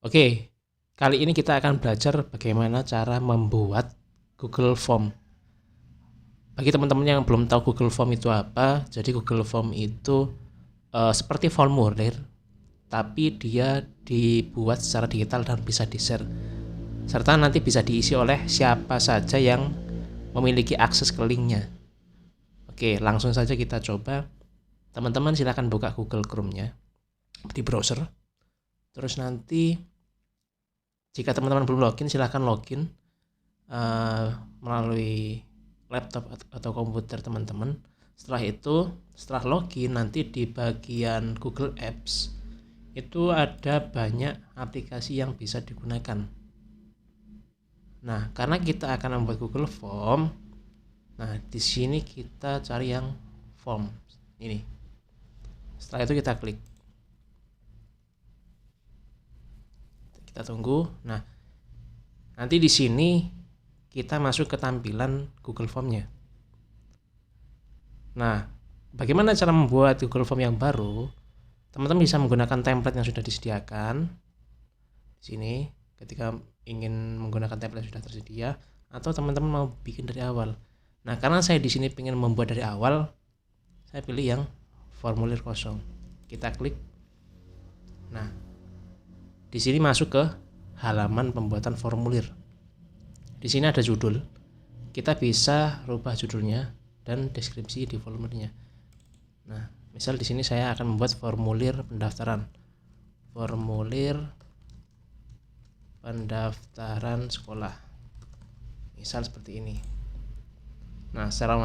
Oke, kali ini kita akan belajar bagaimana cara membuat Google Form. Bagi teman-teman yang belum tahu Google Form itu apa, jadi Google Form itu seperti formulir, tapi dia dibuat secara digital dan bisa di-share. Serta nanti bisa diisi oleh siapa saja yang memiliki akses ke linknya. Oke, langsung saja kita coba. Teman-teman silakan buka Google Chrome-nya di browser. Terus nanti jika teman-teman belum login, silahkan login melalui laptop atau komputer teman-teman. Setelah itu, setelah login, nanti di bagian Google Apps itu ada banyak aplikasi yang bisa digunakan. Nah, karena kita akan membuat Google Form, nah di sini kita cari yang form ini. Setelah itu kita klik. Kita tunggu. Nah, nanti di sini kita masuk ke tampilan Google Form-nya. Nah, bagaimana cara membuat Google Form yang baru? Teman-teman bisa menggunakan template yang sudah disediakan di sini ketika ingin menggunakan template yang sudah tersedia, atau teman-teman mau bikin dari awal. Nah, karena saya di sini ingin membuat dari awal, saya pilih yang formulir kosong. Kita klik. Nah, di sini masuk ke halaman pembuatan formulir. Di sini ada judul. Kita bisa rubah judulnya dan deskripsi di formulirnya. Nah, misal di sini saya akan membuat formulir pendaftaran. Formulir pendaftaran sekolah. Misal seperti ini. Nah, secara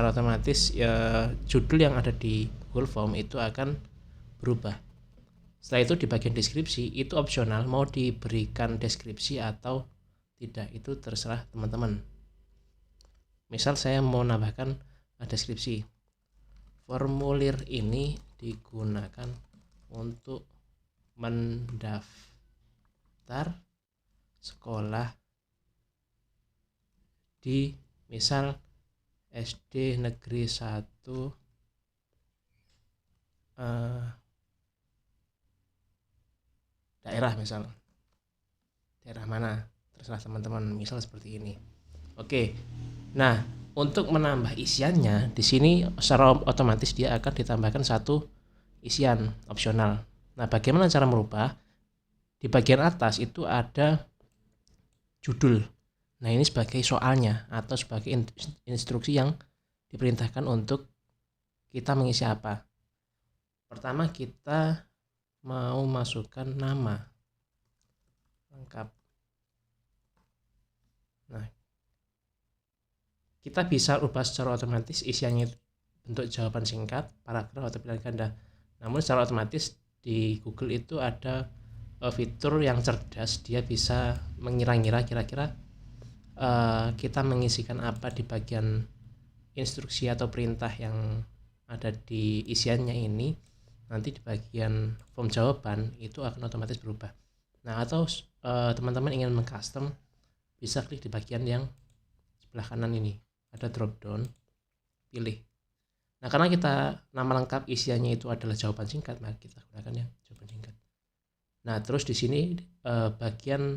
otomatis ya, judul yang ada di Google Form itu akan berubah. Setelah itu di bagian deskripsi itu opsional, mau diberikan deskripsi atau tidak itu terserah teman-teman. Misal saya mau nambahkan deskripsi. Formulir ini digunakan untuk mendaftar sekolah di misal SD Negeri 1 daerah, misal daerah mana terserah teman-teman, misal seperti ini. Oke, nah untuk menambah isiannya di sini secara otomatis dia akan ditambahkan satu isian opsional. Nah, bagaimana cara merubah? Di bagian atas itu ada judul. Nah, ini sebagai soalnya atau sebagai instruksi yang diperintahkan untuk kita mengisi apa. Pertama, kita mau masukkan nama lengkap. Nah, kita bisa ubah secara otomatis isiannya bentuk jawaban singkat, paragraf atau pilihan ganda. Namun secara otomatis di Google itu ada fitur yang cerdas, dia bisa mengira-ngira kira-kira kita mengisikan apa di bagian instruksi atau perintah yang ada di isiannya ini. Nanti di bagian form jawaban itu akan otomatis berubah. Nah, atau teman-teman ingin mengcustom, bisa klik di bagian yang sebelah kanan ini, ada drop down, pilih. Nah, karena kita nama lengkap isiannya itu adalah jawaban singkat, maka kita gunakan yang jawaban singkat. Nah, terus di sini bagian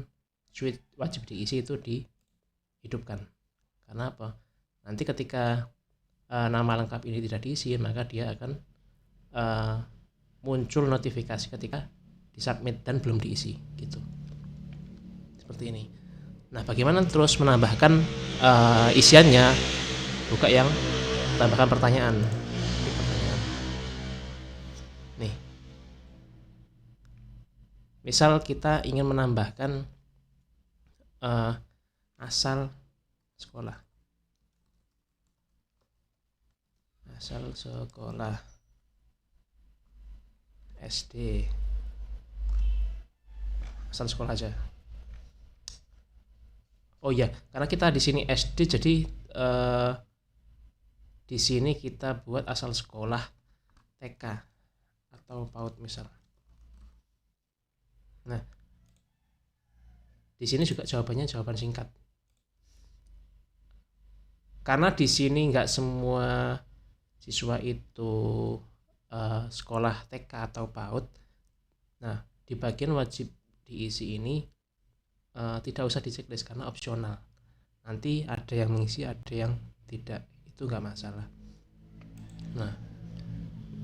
switch wajib diisi itu dihidupkan. Karena apa? Nanti ketika nama lengkap ini tidak diisi, maka dia akan muncul notifikasi ketika disubmit dan belum diisi, gitu. Seperti ini. Nah, bagaimana terus menambahkan isiannya? Buka yang tambahkan pertanyaan. Nih, misal kita ingin menambahkan asal sekolah. Asal sekolah SD. Asal sekolah aja. Oh iya, karena kita di sini SD, jadi di sini kita buat asal sekolah TK atau PAUD misal. Nah, di sini juga jawabannya jawaban singkat. Karena di sini nggak semua siswa itu sekolah TK atau PAUD. Nah, di bagian wajib diisi ini tidak usah di checklist karena opsional. Nanti ada yang mengisi, ada yang tidak, itu nggak masalah. Nah,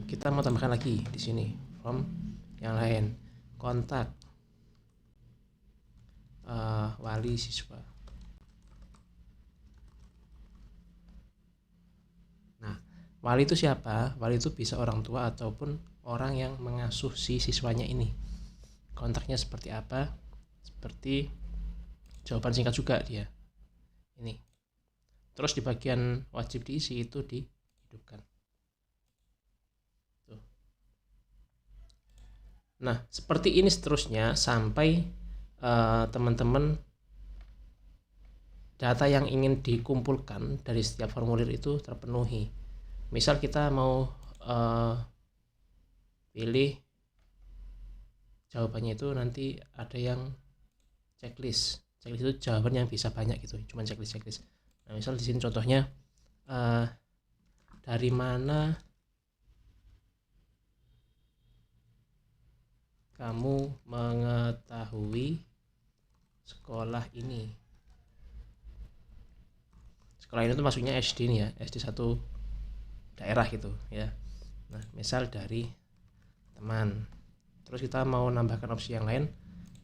kita mau tambahkan lagi di sini form yang lain, kontak wali siswa. Nah, wali itu siapa? Wali itu bisa orang tua ataupun orang yang mengasuh si siswanya ini. Kontaknya seperti apa? Seperti jawaban singkat juga dia. Ini. Terus di bagian wajib diisi itu dihidupkan. Tuh. Nah, seperti ini seterusnya sampai teman-teman data yang ingin dikumpulkan dari setiap formulir itu terpenuhi. Misal kita mau pilih jawabannya itu nanti ada yang checklist itu jawaban yang bisa banyak gitu, cuman checklist. Nah, misal di sini contohnya dari mana kamu mengetahui sekolah ini? Sekolah ini tuh maksudnya SD nih ya, SD satu daerah gitu ya. Nah, misal dari teman. Terus kita mau nambahkan opsi yang lain,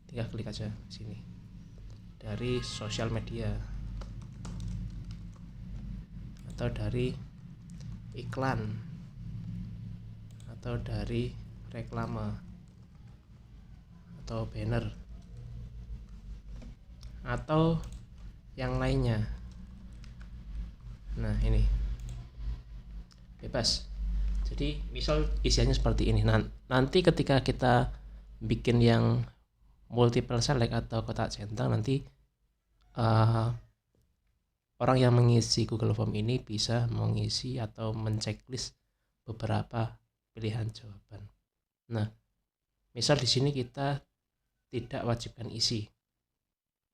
tinggal klik aja di sini. Dari sosial media atau dari iklan atau dari reklame atau banner atau yang lainnya. Nah, ini bebas. Jadi misal isiannya seperti ini. Nanti ketika kita bikin yang multiple select atau kotak centang, nanti orang yang mengisi Google Form ini bisa mengisi atau menceklis beberapa pilihan jawaban. Nah, misal di sini kita tidak wajibkan isi,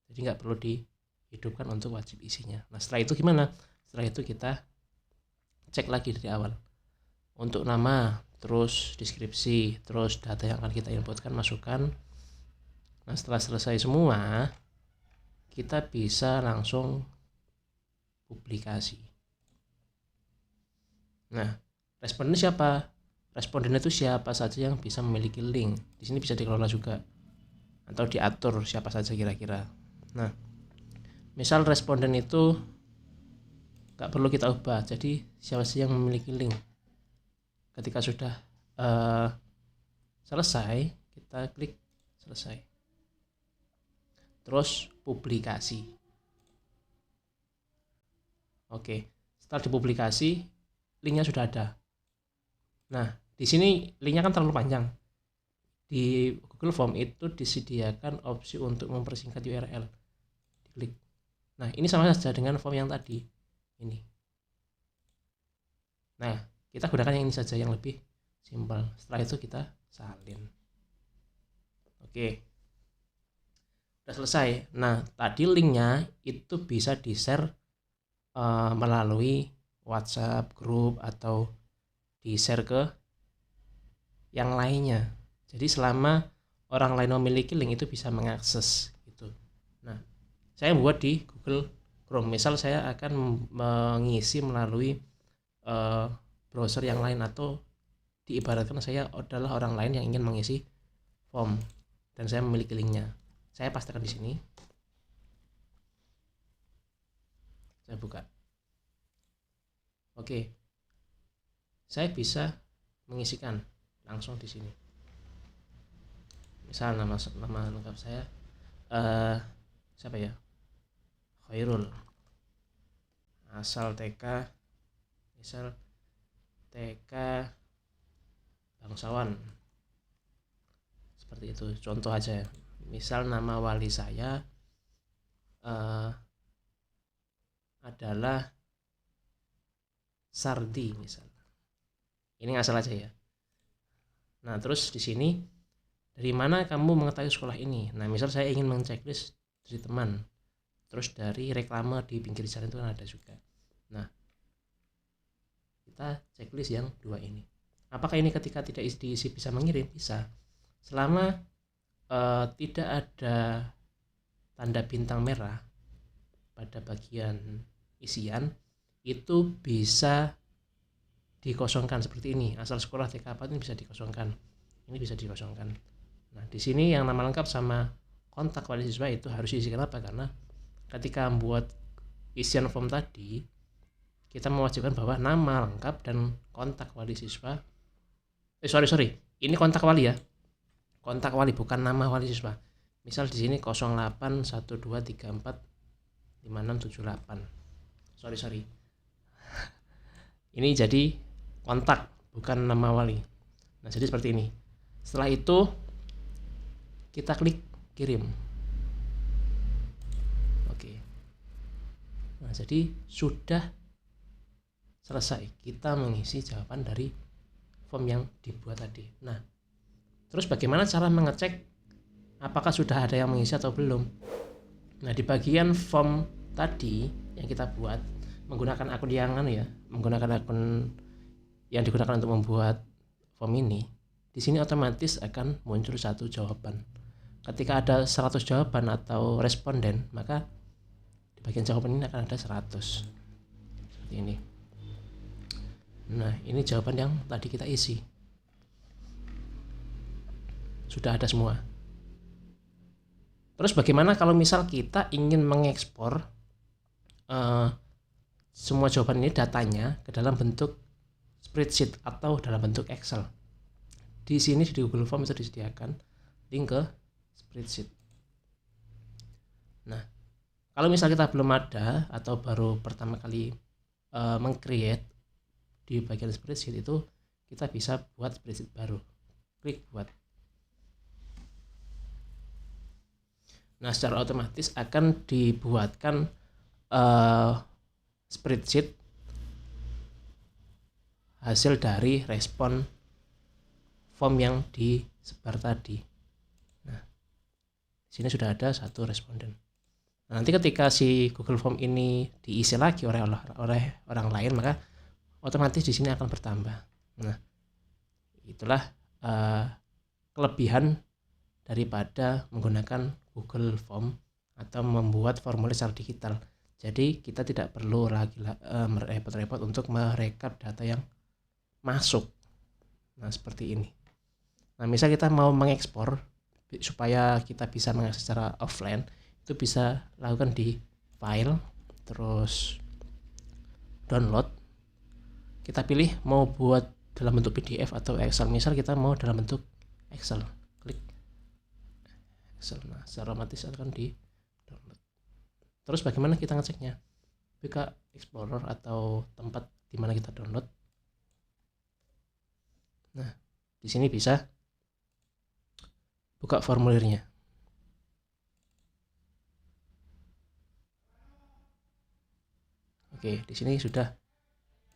jadi nggak perlu dihidupkan untuk wajib isinya. Nah, setelah itu gimana? Setelah itu kita cek lagi dari awal untuk nama, terus deskripsi, terus data yang akan kita inputkan, masukkan. Nah, setelah selesai semua, kita bisa langsung publikasi. Nah, responden siapa? Responden itu siapa saja yang bisa memiliki link. Di sini bisa dikelola juga atau diatur siapa saja kira-kira. Nah, misal responden itu nggak perlu kita ubah, jadi siapa saja yang memiliki link. Ketika sudah selesai, kita klik selesai. Terus publikasi. Oke, setelah dipublikasi, linknya sudah ada. Nah, di sini linknya kan terlalu panjang. Di Google Form itu disediakan opsi untuk mempersingkat URL. Diklik. Nah, ini sama saja dengan form yang tadi. Ini. Nah, kita gunakan yang ini saja, yang lebih simpel. Setelah itu kita salin. Oke. Sudah selesai. Nah, tadi linknya itu bisa di-share melalui WhatsApp, grup, atau di-share ke yang lainnya. Jadi selama orang lain memiliki link itu bisa mengakses gitu. Nah, saya buat di Google Chrome. Misal saya akan mengisi melalui browser yang lain, atau diibaratkan saya adalah orang lain yang ingin mengisi form dan saya memiliki linknya. Saya pastikan di sini. Saya buka. Oke. Saya bisa mengisikan langsung di sini. Misal nama lengkap saya siapa ya? Khairul. Asal TK, misal TK Bangsawan. Seperti itu, contoh aja. Misal nama wali saya adalah Sardi misal. Ini ngasal aja ya. Nah, terus di sini dari mana kamu mengetahui sekolah ini? Nah, misal saya ingin mengchecklist dari teman, terus dari reklame di pinggir jalan itu kan ada juga. Nah, kita checklist yang dua ini. Apakah ini ketika tidak diisi bisa mengirim? Bisa. Selama tidak ada tanda bintang merah pada bagian isian, itu bisa dikosongkan seperti ini. Asal sekolah TK apa ini bisa dikosongkan. Ini bisa dikosongkan. Nah, di sini yang nama lengkap sama kontak wali siswa itu harus diisi. Kenapa? Karena ketika membuat isian form tadi, kita mewajibkan bahwa nama lengkap dan kontak wali siswa. Sorry, ini kontak wali ya. Kontak wali, bukan nama wali siswa. Misal di sini 0812345678. Sorry. Ini jadi kontak, bukan nama wali. Nah, jadi seperti ini. Setelah itu kita klik kirim. Oke. Nah, jadi sudah selesai kita mengisi jawaban dari form yang dibuat tadi. Nah, terus bagaimana cara mengecek apakah sudah ada yang mengisi atau belum? Nah, di bagian form tadi yang kita buat menggunakan akun menggunakan akun yang digunakan untuk membuat form ini, di sini otomatis akan muncul satu jawaban. Ketika ada 100 jawaban atau responden, maka di bagian jawaban ini akan ada 100 seperti ini. Nah, ini jawaban yang tadi kita isi. Sudah ada semua. Terus bagaimana kalau misal kita ingin mengekspor semua jawaban ini, datanya ke dalam bentuk spreadsheet atau dalam bentuk Excel? Di sini di Google Form itu disediakan link ke spreadsheet. Nah, kalau misal kita belum ada atau baru pertama kali meng-create di bagian spreadsheet itu, kita bisa buat spreadsheet baru. Klik buat. Nah, secara otomatis akan dibuatkan spreadsheet hasil dari respon form yang disebar tadi. Nah, di sini sudah ada satu responden. Nah, nanti ketika si Google Form ini diisi lagi oleh orang lain, maka otomatis di sini akan bertambah. Nah, itulah kelebihan daripada menggunakan Google Form atau membuat formulir secara digital. Jadi kita tidak perlu lagi repot-repot untuk merekap data yang masuk. Nah, seperti ini. Nah, misal kita mau mengekspor supaya kita bisa mengakses secara offline, itu bisa lakukan di file, terus download. Kita pilih mau buat dalam bentuk PDF atau Excel. Misal kita mau dalam bentuk Excel, klik Excel. Nah, secara otomatis akan di download. Terus bagaimana kita ngeceknya? Buka Explorer atau tempat di mana kita download. Nah, di sini bisa buka formulirnya. Oke, di sini sudah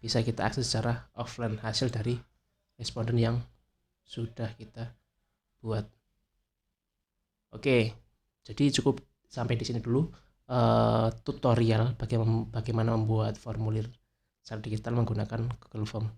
bisa kita akses secara offline hasil dari responden yang sudah kita buat. Oke, jadi cukup sampai di sini dulu tutorial bagaimana membuat formulir secara digital menggunakan Google Form.